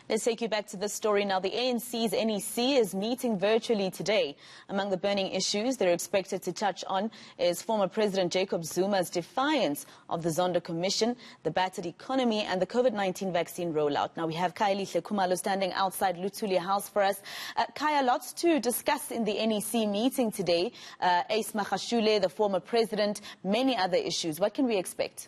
Let's take you back to this story now. The ANC's NEC is meeting virtually today. Among the burning issues they're expected to touch on is former President Jacob Zuma's defiance of the Zondo Commission, the battered economy and the COVID-19 vaccine rollout. Now we have Khayelihle Khumalo standing outside Luthuli House for us. Khaya, lots to discuss in the NEC meeting today. Ace Magashule, the former president, many other issues. What can we expect?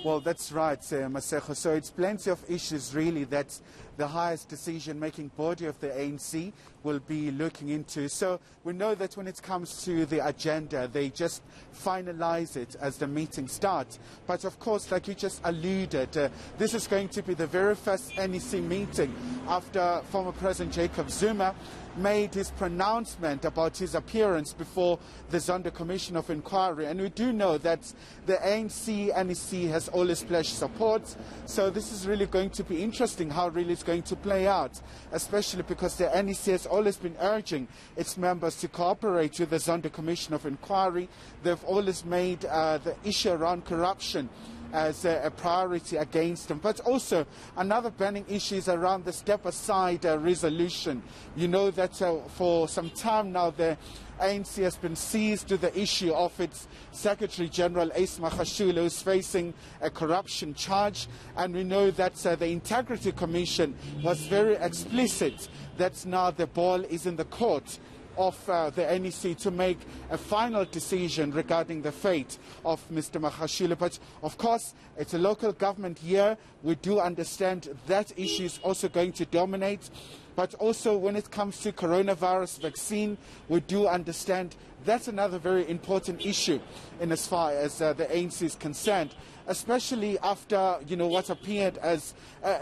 Well, that's right, Maseko. So it's plenty of issues, really, that the highest decision-making body of the ANC will be looking into. So we know that when it comes to the agenda, they just finalize it as the meeting starts. But of course, like you just alluded, this is going to be the very first NEC meeting after former President Jacob Zuma made his pronouncement about his appearance before the Zondo Commission of Inquiry. And we do know that the ANC NEC has always pledged support. So this is really going to be interesting how really it's going to play out, especially because the NEC has always been urging its members to cooperate with the Zondo Commission of Inquiry. They've always made the issue around corruption as a priority against them. But also another burning issue is around the step-aside resolution. You know that for some time now the ANC has been seized to the issue of its Secretary General Ace Magashule, who is facing a corruption charge, and we know that the Integrity Commission was very explicit that now the ball is in the court of the NEC to make a final decision regarding the fate of Mr. Magashule. But of course, it's a local government year. We do understand that issue is also going to dominate. But also when it comes to coronavirus vaccine, we do understand that's another very important issue in as far as the ANC is concerned, especially after, what appeared as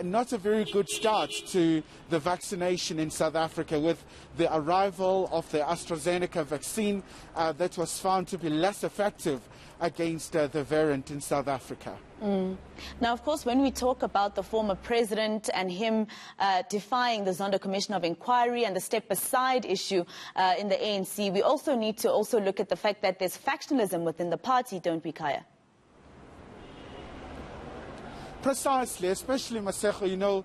not a very good start to the vaccination in South Africa, with the arrival of the AstraZeneca vaccine that was found to be less effective against the variant in South Africa. Now, of course, when we talk about the former president and him defying the Zondo Commission of Inquiry and the step-aside issue in the ANC, we also need to look at the fact that there's factionalism within the party, don't we, Khaya? Precisely, especially Maseko,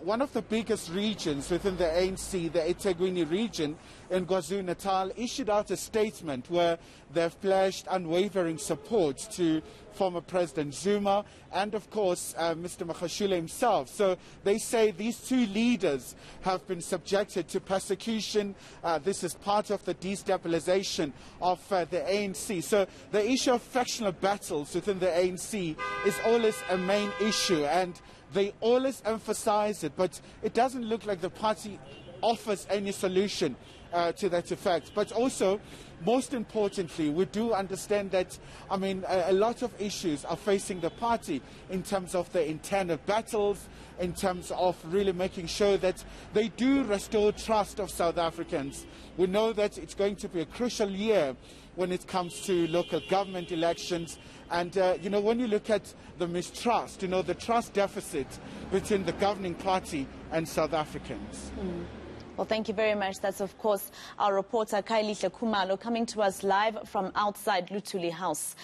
one of the biggest regions within the ANC, the eThekwini region in KwaZulu-Natal, issued out a statement where they've pledged unwavering support to former President Zuma and, of course, Mr. Magashule himself. So they say these two leaders have been subjected to persecution. This is part of the destabilization of the ANC. So the issue of factional battles within the ANC is always a main issue, and they always emphasize it, but it doesn't look like the party offers any solution to that effect. But also, most importantly, we do understand that, a lot of issues are facing the party in terms of the internal battles, in terms of really making sure that they do restore trust of South Africans. We know that it's going to be a crucial year when it comes to local government elections. And, when you look at the mistrust, the trust deficit between the governing party and South Africans. Well, thank you very much. That's, of course, our reporter Khayelihle Khumalo coming to us live from outside Luthuli House.